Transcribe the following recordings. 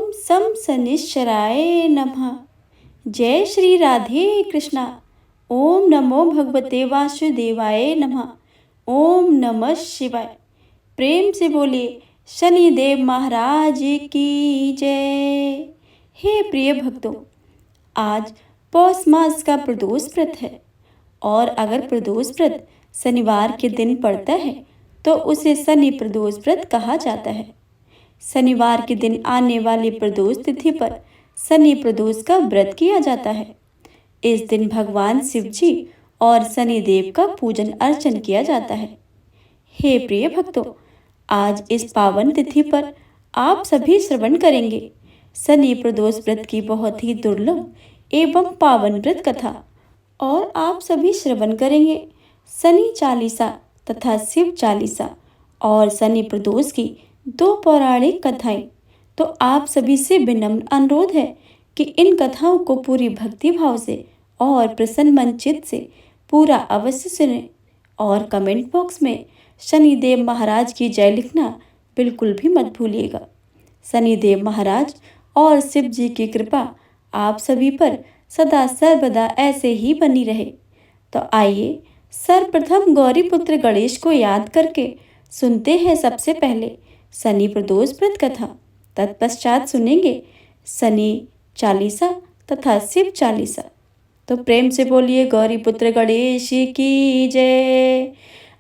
सम शनिश्चराय नमः। जय श्री राधे कृष्णा। ओम नमो भगवते वासुदेवाय नमः। ओम नमः शिवाय। प्रेम से बोलिए शनिदेव महाराज की जय। हे प्रिय भक्तों, आज पौष मास का प्रदोष व्रत है और अगर प्रदोष व्रत शनिवार के दिन पड़ता है तो उसे शनि प्रदोष व्रत कहा जाता है। शनिवार के दिन आने वाली प्रदोष तिथि पर शनि प्रदोष का व्रत किया जाता है। इस दिन भगवान शिव जी और शनिदेव का पूजन अर्चन किया जाता है। हे प्रिय भक्तों, आज इस पावन तिथि पर आप सभी श्रवण करेंगे शनि प्रदोष व्रत की बहुत ही दुर्लभ एवं पावन व्रत कथा और आप सभी श्रवण करेंगे शनि चालीसा तथा शिव चालीसा और शनि प्रदोष की 2 पौराणिक कथाएं। तो आप सभी से विनम्र अनुरोध है कि इन कथाओं को पूरी भक्ति भाव से और प्रसन्न मन चित्त से पूरा अवश्य सुनें और कमेंट बॉक्स में शनिदेव महाराज की जय लिखना बिल्कुल भी मत भूलिएगा। शनिदेव महाराज और शिव जी की कृपा आप सभी पर सदा सर्वदा ऐसे ही बनी रहे। तो आइए सर्वप्रथम गौरीपुत्र गणेश को याद करके सुनते हैं सबसे पहले शनि प्रदोष व्रत कथा। तत्पश्चात सुनेंगे शनि चालीसा तथा शिव चालीसा। तो प्रेम से बोलिए गौरीपुत्र गणेश की जय।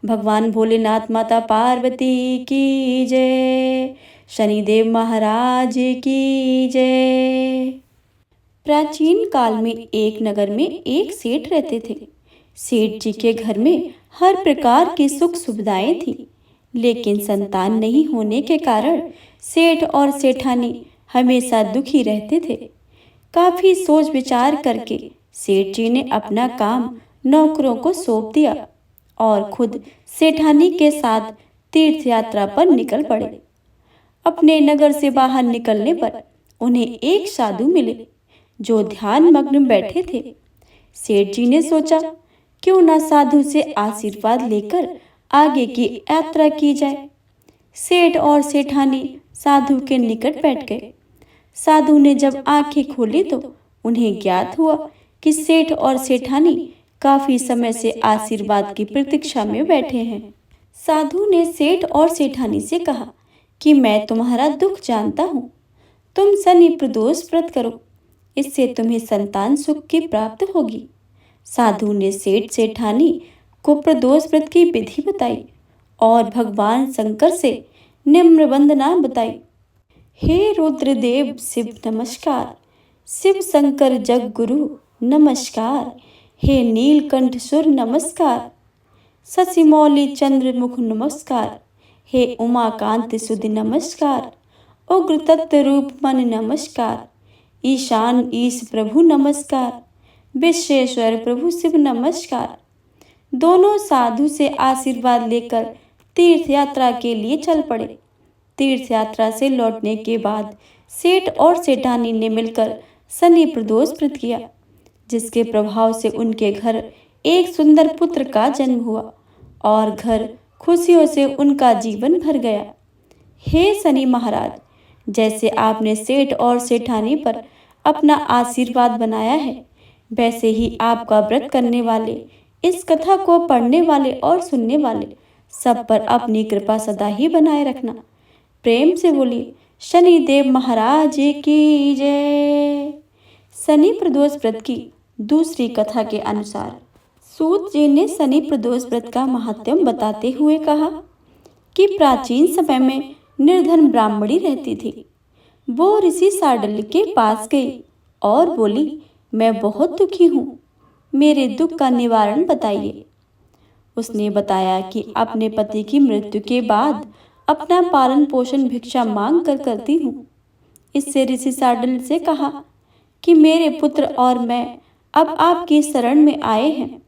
भगवान भोलेनाथ माता पार्वती की जय। शनिदेव महाराज की जय। प्राचीन काल में एक नगर में एक सेठ रहते थे। सेठ जी के घर में हर प्रकार की सुख सुविधाएं थी, लेकिन संतान नहीं होने के कारण सेठ और सेठानी हमेशा दुखी रहते थे। काफी सोच विचार करके सेठ जी ने अपना काम नौकरों को सौंप दिया और खुद सेठानी के साथ तीर्थ यात्रा पर निकल पड़े। अपने नगर से बाहर निकलने पर उन्हें एक साधु मिले जो ध्यान मग्न बैठे थे। सेठ जी ने सोचा क्यों ना साधु से आशीर्वाद लेकर आगे की यात्रा की जाए। सेठ और सेठानी साधु के निकट बैठ गए। साधु ने जब आंखें खोली तो उन्हें ज्ञात हुआ कि सेठ और सेठानी काफी समय से आशीर्वाद की प्रतीक्षा में बैठे हैं। साधु ने सेठ और सेठानी से कहा कि मैं तुम्हारा दुख जानता हूँ, तुम शनि प्रदोष व्रत करो, इससे तुम्हें संतान सुख की प्राप्त होगी। साधु ने सेठ सेठानी को प्रदोष व्रत की विधि बताई और भगवान शंकर से निम्न वंदना बताई। हे रुद्रदेव शिव नमस्कार। शिव शंकर जग गुरु नमस्कार। हे नीलकंठ सुर नमस्कार। शशिमौली चंद्र मुख नमस्कार। हे उमाकांत सुध नमस्कार। उग्र तत्व रूप मन नमस्कार। ईशान ईश प्रभु नमस्कार। विश्वेश्वर प्रभु शिव नमस्कार। दोनों साधु से आशीर्वाद लेकर तीर्थ यात्रा के लिए चल पड़े। तीर्थ यात्रा से लौटने के बाद सेठ और सेठानी ने मिलकर शनि प्रदोष व्रत किया, जिसके प्रभाव से उनके घर एक सुंदर पुत्र का जन्म हुआ और घर खुशियों से उनका जीवन भर गया। हे शनि महाराज, जैसे आपने सेठ और सेठानी पर अपना आशीर्वाद बनाया है, वैसे ही आपका व्रत करने वाले, इस कथा को पढ़ने वाले और सुनने वाले सब पर अपनी कृपा सदा ही बनाए रखना। प्रेम से बोलिए शनिदेव महाराज की जय। शनि प्रदोष व्रत की दूसरी कथा के अनुसार सूत जी ने शनि प्रदोष व्रत का महात्म्य बताते हुए कहा कि प्राचीन समय में निर्धन ब्राह्मणी रहती थी। वो ऋषि साडल्य के पास गई और बोली, मैं बहुत दुखी हूँ, मेरे दुख का निवारण बताइए। उसने बताया कि अपने पति की मृत्यु के बाद अपना पालन पोषण भिक्षा मांग कर करती हूँ। इससे ऋषि साडल्य से कहा कि मेरे पुत्र और मैं अब आपकी शरण में आए हैं।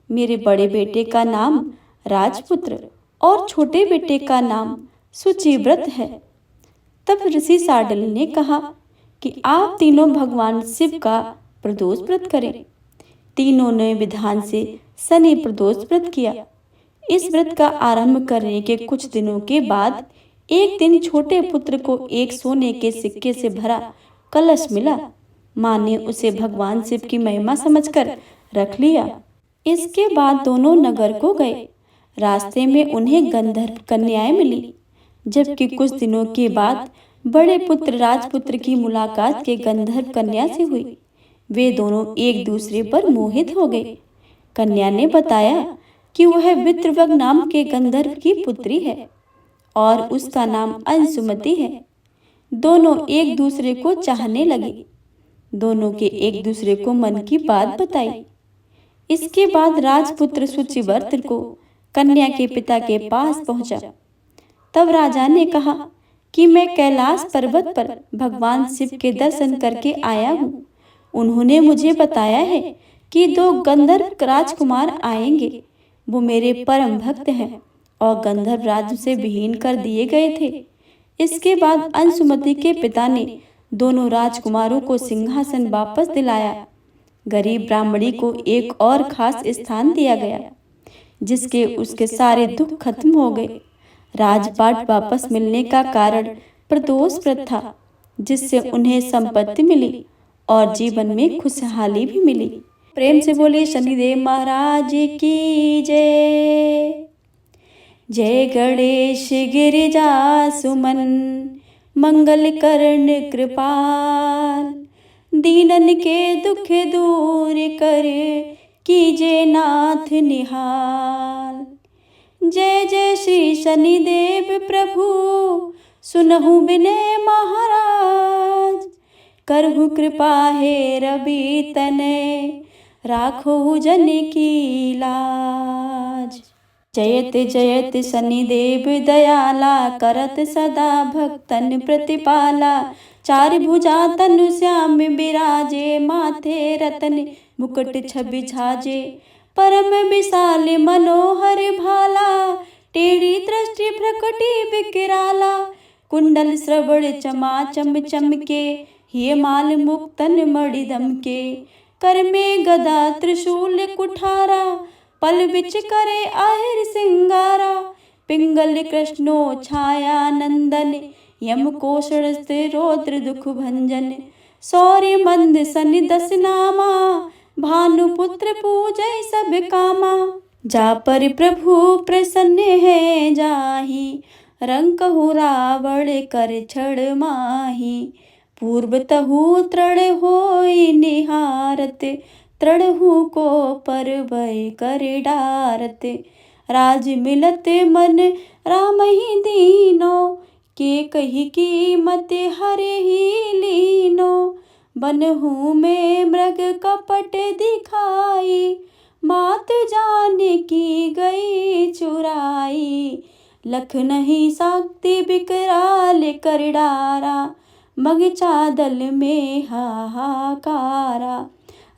मेरे बड़े बेटे का नाम राजपुत्र और छोटे बेटे का नाम सुचिव्रत है। तब ऋषि साडल्य ने कहा कि आप तीनों भगवान शिव का प्रदोष व्रत करें। तीनों ने विधान से शनि प्रदोष व्रत किया। इस व्रत का आरंभ करने के कुछ दिनों के बाद एक दिन छोटे पुत्र को एक सोने के सिक्के से भरा कलश मिला। माँ ने उसे भगवान शिव की महिमा समझकर रख लिया। इसके बाद दोनों नगर को गए। रास्ते में उन्हें गंधर्व कन्याएं मिली, जबकि कुछ दिनों के बाद बड़े पुत्र राजपुत्र की मुलाकात के गंधर्व कन्या से हुई। वे दोनों एक दूसरे पर मोहित हो गए। कन्या ने बताया कि वह वित्रवग नाम के गंधर्व की पुत्री है और उसका नाम अंशुमति है। दोनों एक दूसरे को चाहने लगे। दोनों के एक दूसरे को मन की बात बताई। इसके बाद राजपुत्र शुचिव्रत को कन्या के पिता के पास पहुंचा। तब राजा ने कहा कि मैं कैलाश पर्वत पर भगवान शिव के दर्शन करके आया हूँ। उन्होंने मुझे बताया है कि 2 गंधर्व राजकुमार आएंगे। वो मेरे परम भक्त हैं और गंधर्व राज्य से विहीन कर दिए गए थे। इसके बाद अंशुमति के पिता ने दोनों राजकुमारों को सिंहासन वापस दिलाया। गरीब ब्राह्मणी को एक और खास स्थान दिया गया, जिसके उसके सारे दुख खत्म हो गए। राजपाट वापस मिलने का कारण प्रदोष व्रत था, जिससे उन्हें संपत्ति मिली और जीवन में खुशहाली भी मिली। प्रेम से बोले शनिदेव महाराज की जय। जय गणेश गिरिजा सुमन मंगल कर्ण कृपाल। दीनन के दुख दूर कर कीजे नाथ निहाल। जय जय श्री शनिदेव प्रभु सुनहु विनय महाराज। करहु कृपा हे रवि तनय राखो जन की लाज। जयत जयत शनिदेव दयाला करत सदा भक्तन प्रतिपाला। 4 भुजा तनु श्याम बिराजे माथे रतन मुकुट छवि छाजे। परम विशाल मनोहर भाला टेढ़ी दृष्टि भ्रकुटी विकराला। कुंडल श्रवण चमा चम चमके ये माल मुक्तन मणि दमके। कर में गदा त्रिशूल कुठारा पल बिच करे আহিर सिंगारा। पिंगल कृष्णो छाया नंदन यम कोषण रौद्र दुख भंजन। सौर्य मंद सनि 10 नामा भानुपुत्र पूजय सब कामा। जा पर प्रभु प्रसन्न है जाहि रंकहु रावण कर छड़ माही। पूर्व तहु तृण होई निहारत तृणहु को पर भय कर डारत। राज मिलत मन राम ही दीनो के कही कीमत हरे ही लीनो। बनहु में मृग कपट दिखाई मात जाने की गई चुराई। लख नहीं सकती विकराल कर डारा मग चादल में हाहाकारा।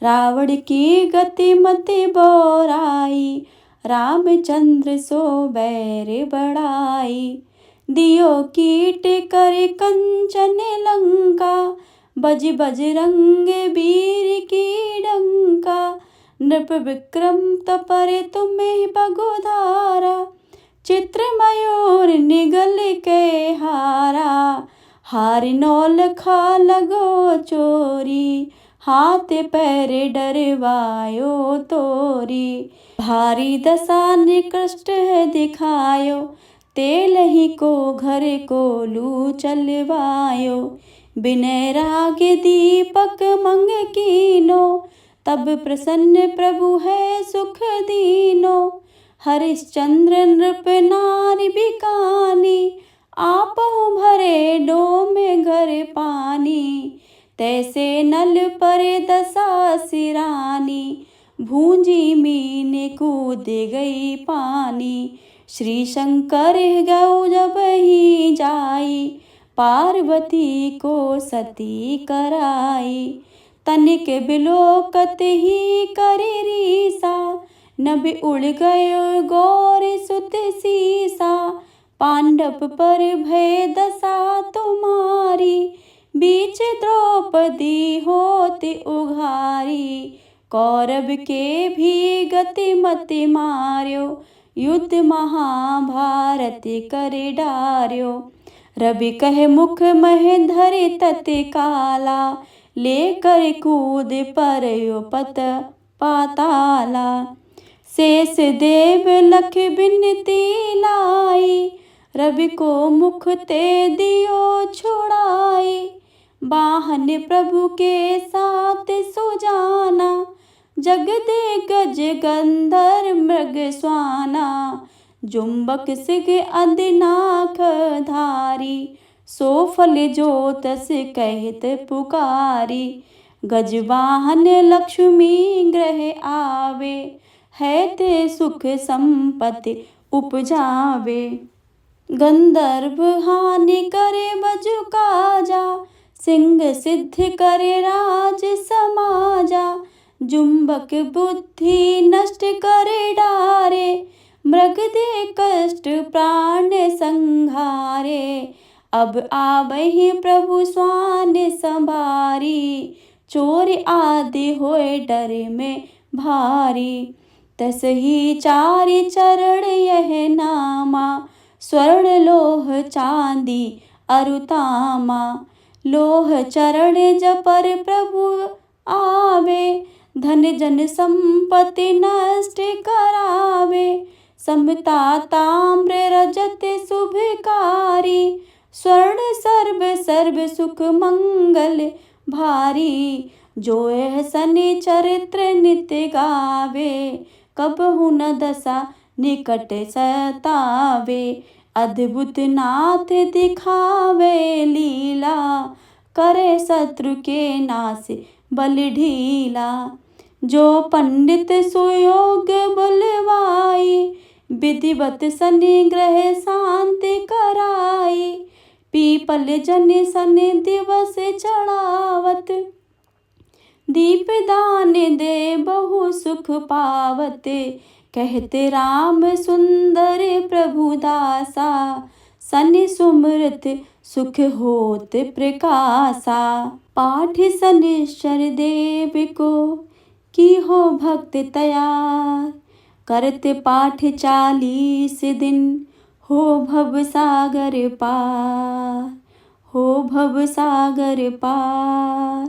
रावण की गति मति बोराई रामचंद्र सो बैर बढ़ाई। दियो कीट कर कंचन लंका बज बजरंग वीर की डंका। नृप विक्रम तपर तुम्हें बगुधारा चित्र मयूर निगल के हारा। हार नौल खा लगो चोरी हाथ पैर डरवायो तोरी। भारी दशा निकृष्ट है दिखायो तेल ही को घर को लू चलवायो। बिनय राग दीपक मंग कीनो तब प्रसन्न प्रभु है सुख दीनो। हरिश्चंद्र नृप नारी बिकानी आपहु भरे डोम घर पानी। तैसे नल पर दशा सिरानी भूंजी मीन कूद गई पानी। श्री शंकर गौ जब ही जाई पार्वती को सती कराई। तनिक बिलोकत ही करी रीसा नभ उड़ गयो गौर सुत सीसा। पांडव पर भय दशा तुम्हारी बीच द्रौपदी होती उघारी। कौरव के भी गति मति मार्यो युद्ध महाभारत कर डार्यो। रवि कहे मुख मह धरे तत्काला, लेकर कूद पर पत पाताला। शेष देव लख बिनती लाई, रवि को मुख ते दियो छुड़ाई। वाहन प्रभु के साथ सुजाना, जग दे गज गंधर मृग स्वाना। जुम्बक सिग अदिनाख धारी, सो फल जो तस कहत पुकारी। गजवाहन लक्ष्मी ग्रह आवे, है ते सुख संपत्ति उपजावे। गंधर्व हानि करे बजु काजा, सिंह सिद्ध करे राज समाजा। जुम्बक बुद्धि नष्ट करे डारे, मृग दे कष्ट प्राण संहारे। अब आबहि प्रभु स्वान संभारी, चोर आदि होए डर में भारी। तसही चारि चरण यह नामा, स्वर्ण लोह चांदी अरुतामा। लोह चरण जपर प्रभु आवे, धन जन संपत्ति नष्ट करावे। समता ताम्र रजत शुभकारी, स्वर्ण सर्व सर्व सुख मंगल भारी। जो यह सनि चरित्र नित्य गावे, कबहु न दशा निकट सतावे। अद्भुत नाथ दिखावे लीला, करे शत्रु के नाश बल ढीला। जो पंडित सुयोग बुलवाई, विधिवत शनि ग्रह शांति कराई। पीपल जन सन दिवस चढ़ावत, दीप दान दे बहु सुख पावत। कहते राम सुंदर प्रभु दासा, शनि सुमृत सुख होत प्रकाशा। पाठ शनिश्चर देव को की हो भक्त तैयार, करते पाठ 40 दिन हो भव सागर पार। हो भव सागर पार,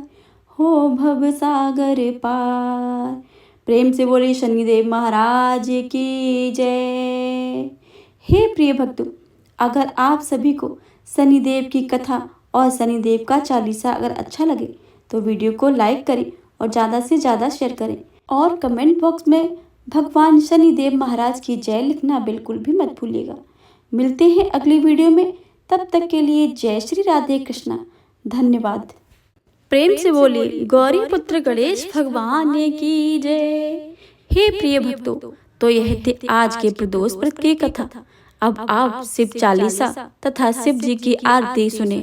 हो भव सागर पार। प्रेम से बोले शनिदेव महाराज की जय। हे प्रिय भक्तों, अगर आप सभी को शनिदेव की कथा और शनिदेव का चालीसा अगर अच्छा लगे तो वीडियो को लाइक करें और ज़्यादा से ज़्यादा शेयर करें और कमेंट बॉक्स में भगवान शनिदेव महाराज की जय लिखना बिल्कुल भी मत भूलिएगा। मिलते हैं अगली वीडियो में, तब तक के लिए जय श्री राधे कृष्णा। धन्यवाद। प्रेम से बोलिए गौरी पुत्र गणेश भगवान की जय। हे प्रिय भक्तों, तो यह थे आज के प्रदोष व्रत की कथा। अब आप शिव चालीसा तथा शिव जी की आरती सुने।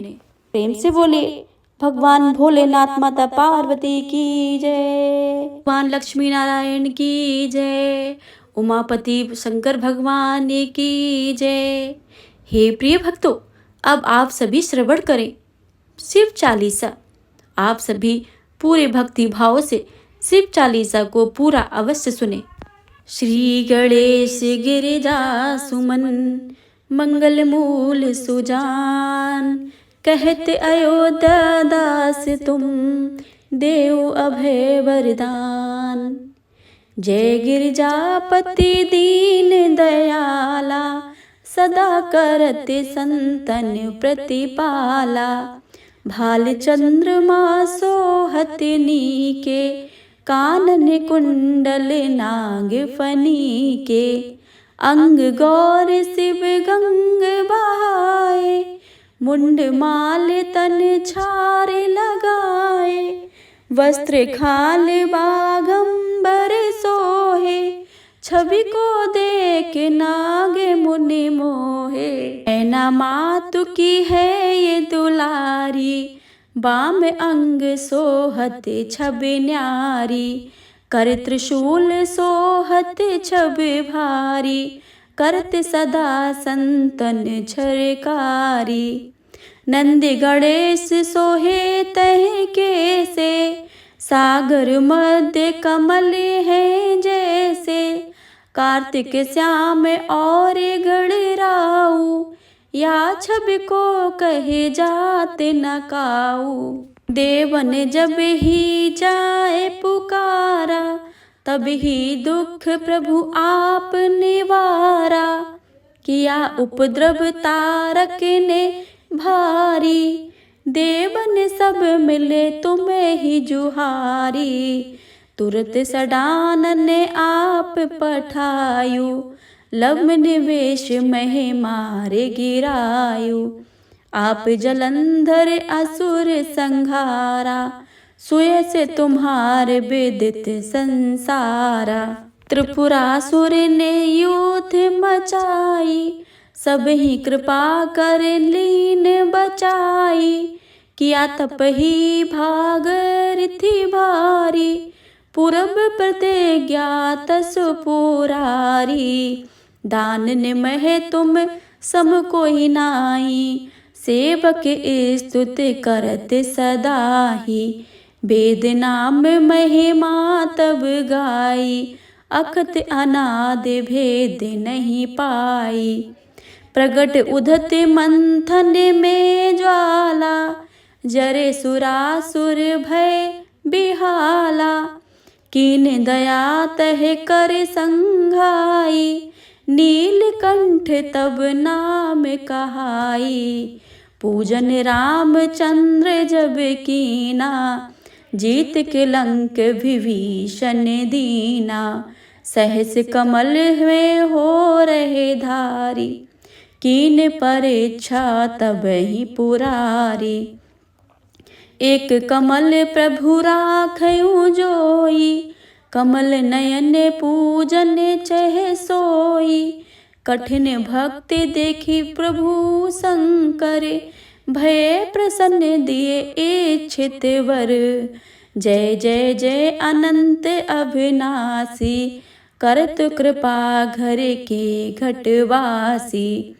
प्रेम से बोलिए भगवान भोलेनाथ माता पार्वती की जय, भगवान लक्ष्मी नारायण की जय, उमापति शंकर भगवान की जय। हे प्रिय भक्तों, अब आप सभी श्रवण करें शिव चालीसा। आप सभी पूरे भक्ति भाव से शिव चालीसा को पूरा अवश्य सुने। श्री गणेश गिरिजा सुमन, मंगल मूल सुजान। कहते अयोध्या दास तुम, देव अभय वरदान। जय गिरिजापति दीन दयाला, सदा करते संतन प्रतिपाला। भाल चंद्रमा सोहत नीके, कानन कुंडल नाग फनी के। अंग गौर शिव गंग बहाए, मुंड माल तन छार लगाए। वस्त्र खाल बागंबर सोहे, छवि को देख नाग मुनि मोहे। ऐना मातु की है ये दुलारी, बाम अंग सोहत छब न्यारी। कर त्रिशूल सोहत छब भारी, करत सदा संतन झरकारी। नंद गणेश सोहे तह के से, सागर मध्य कमल है जैसे। कार्तिक श्याम और गणराऊ, या छवि को कहे जाते न काऊ। देवन जब ही जाए पुकारा, तब ही दुख प्रभु आप निवारा। किया उपद्रव तारक ने भारी, देवन सब मिले तुम्हें ही जुहारी। तुरत सडानन ने आप पठायु, लग्न निवेश मह मारे गिरायु। आप जलंधर असुर संहारा, सुय से तुम्हारे विदित संसारा। त्रिपुरासुर ने युद्ध मचाई, सब ही कृपा कर लीन बचाई। किया तप ही भागीरथी भारी, पूरब प्रतिज्ञा तसु पुरारी। दान निमह तुम सम कोई नाई, सेवक स्तुति करत सदाही। वेद नाम महिमा तब गाई, अखत अनाद भेद नहीं पाई। प्रगट उदत मंथन में ज्वाला, जरे सुरासुर भय बिहाला। कीन दया तह कर संघाई, नीलकंठ तब नाम कहाई। पूजन रामचंद्र जब कीना, जीत के लंक विभीषण दीना। सहस कमल में हो रहे धारी, कीन परीक्षा तब ही पुरारी। एक कमल प्रभु राखयु जोई, कमल नयन पूजन चह सोई। कठिन भक्ति देखी प्रभु शंकर, भय प्रसन्न दिए इच्छित वर। जय जय जय अनंत अविनाशी, करत कृपा घर के घटवासी।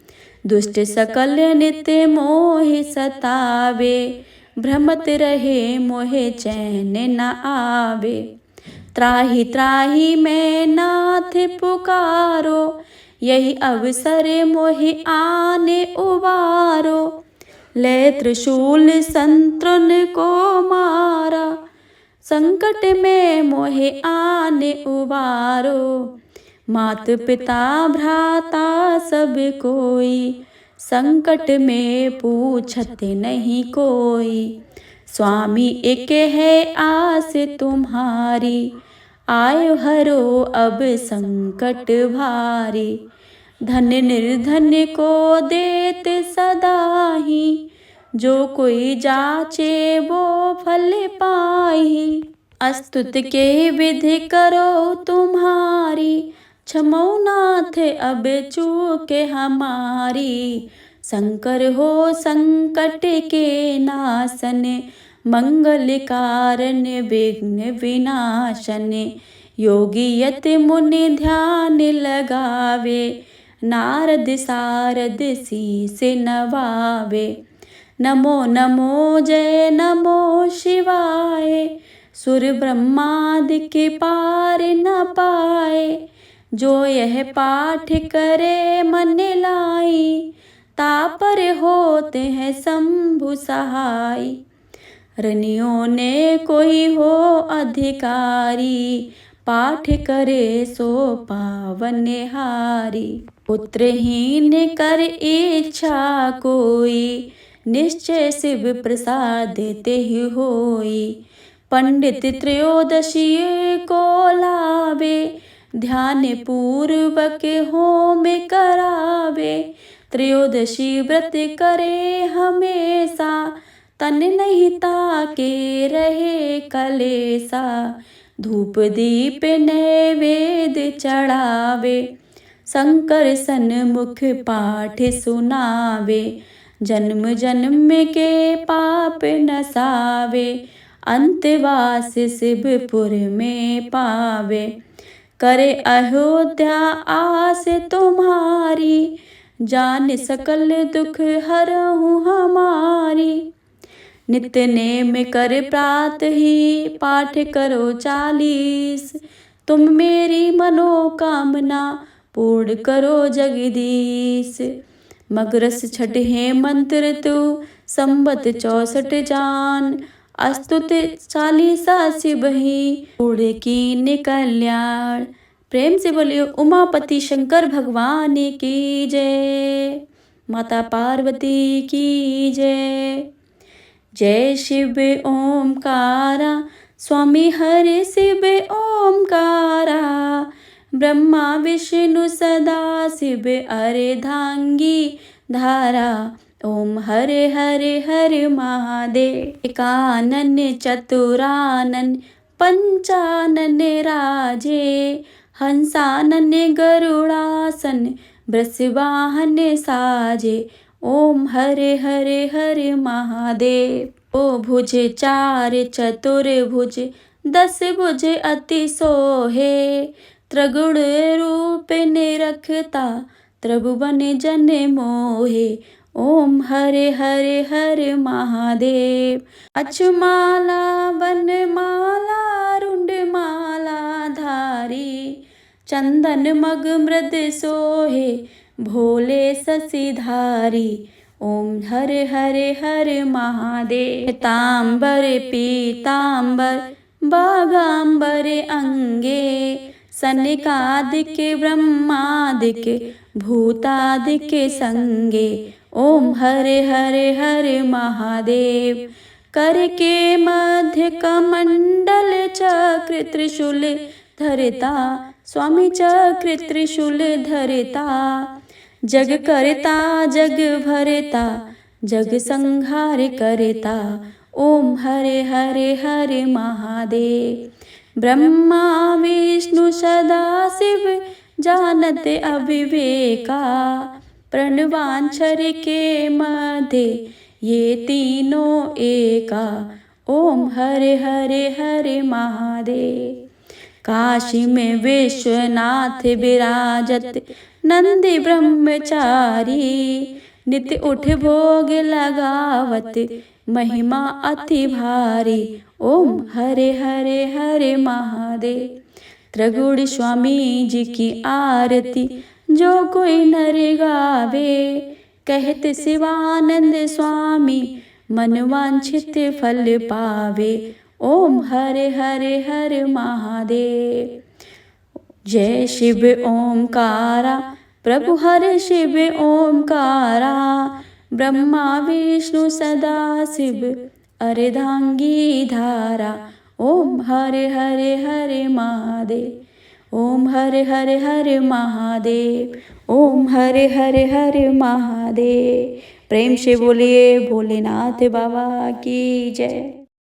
दुष्ट सकल नित्य मोह सतावे, भ्रमत रहे मोहे चैन न आवे। त्राहि त्राहि मैं नाथ पुकारो, यही अवसर मोहि आने उबारो। ले त्रिशूल संतृन को मारा, संकट में मोहे आने उबारो। मात पिता भ्राता सब कोई, संकट में पूछत नहीं कोई। स्वामी एक है आस तुम्हारी, आयो हरो अब संकट भारी। धन निर्धन को देत सदाही, जो कोई जाचे वो फल पाही। अस्तुत के विधि करो तुम्हारी, क्षमो नाथ अब चूके हमारी। शंकर हो संकट के नाशन, मंगल कारण विघ्न विनाशन। योगी यति मुनि ध्यान लगावे, नारद सारद शीस नवावे। नमो नमो जय नमो शिवाय, सुर ब्रह्मादि के पार न पाए। जो यह पाठ करे मन लाई, तापर होते हैं शंभु सहाय। रनियों ने कोई हो अधिकारी, पाठ करे सो पावन हारी। पुत्रहीन कर इच्छा कोई, निश्चय शिव प्रसाद देते ही होई। पंडित त्रयोदशी को लावे, ध्यान पूर्वक होम करावे। त्रयोदशी व्रत करे हमेशा, तन नहीं ताके रहे कलेसा। धूप दीप नैवेद्य चढ़ावे, शंकर सन्मुख पाठ सुनावे। जन्म जन्म के पाप नसावे, अंतवास शिवपुर में पावे। करे अयोध्या आस तुम्हारी, जान सकल दुख हरहु हमारी। नित्य नेम कर प्रात ही, पाठ करो 40। तुम मेरी मनोकामना पूर्ण करो जगदीश। मगरस छठ है मंत्र तू संबत 64 जान। अस्तुत 40 सिबही उड़ कीन कल्याण। प्रेम से बोलिए उमापति शंकर भगवान की जय, माता पार्वती की जय। जय शिव ओमकारा, स्वामी हरि शिव ओमकारा। ब्रह्मा विष्णु सदा शिव अर्धांगी धारा। ओम हरे हरे हरे महादेव। एकानन चतुरानन पंचानन राजे। हंसानन गरुड़ासन वृषवाहन साजे। ओम हरे हरे हरे महादेव। ओ भुज 4 चतुर्भुज 10 भुज अति सोहे। त्रिगुण रूप निरखता त्रिभुवन जन मोहे। ओम हरे हरे हरे महादेव। अचमाला वनमाला रुंडमाला धारी। चंदन मग मृद सोहे भोले शशिधारी। ओम हरे हरे हरे महादेव। तांबर पीतांबर बागांबर अंगे। सनकादिक ब्रह्मादिक भूतादिक संगे। ओम हरे हरे हरे महादेव। कर के मध्य कमंडल चक्र त्रिशूल धरता। स्वामी चक्र त्रिशूल धरता। जग करता जग भरता जग संहार करता। ओम हरे हरे हरे महादेव। ब्रह्मा विष्णु सदा शिव जानत अविवेका। प्रणवांछर के मध्य ये तीनों एका। ओम हरे हरे हरे महादेव। काशी में विश्वनाथ विराजत नंदी ब्रह्मचारी। नित्य उठ भोग लगावत महिमा अति भारी। ओम हरे हरे हरे महादेव। त्रिगुण स्वामी जी की आरती जो कोई नर गावे। कहत शिवानंद स्वामी मन वांछित फल पावे। ओम हरे हरे हरे महादेव। जय शिव ओमकारा, प्रभु हरे शिव ओमकारा। ब्रह्मा विष्णु सदा शिव अर्धांगी धारा। ओम हरे हरे हरे महादेव। ओम हरे हरे हरे महादेव। ओम हरे हरे हरे महादेव। प्रेम से बोलिए भोलेनाथ बाबा की जय।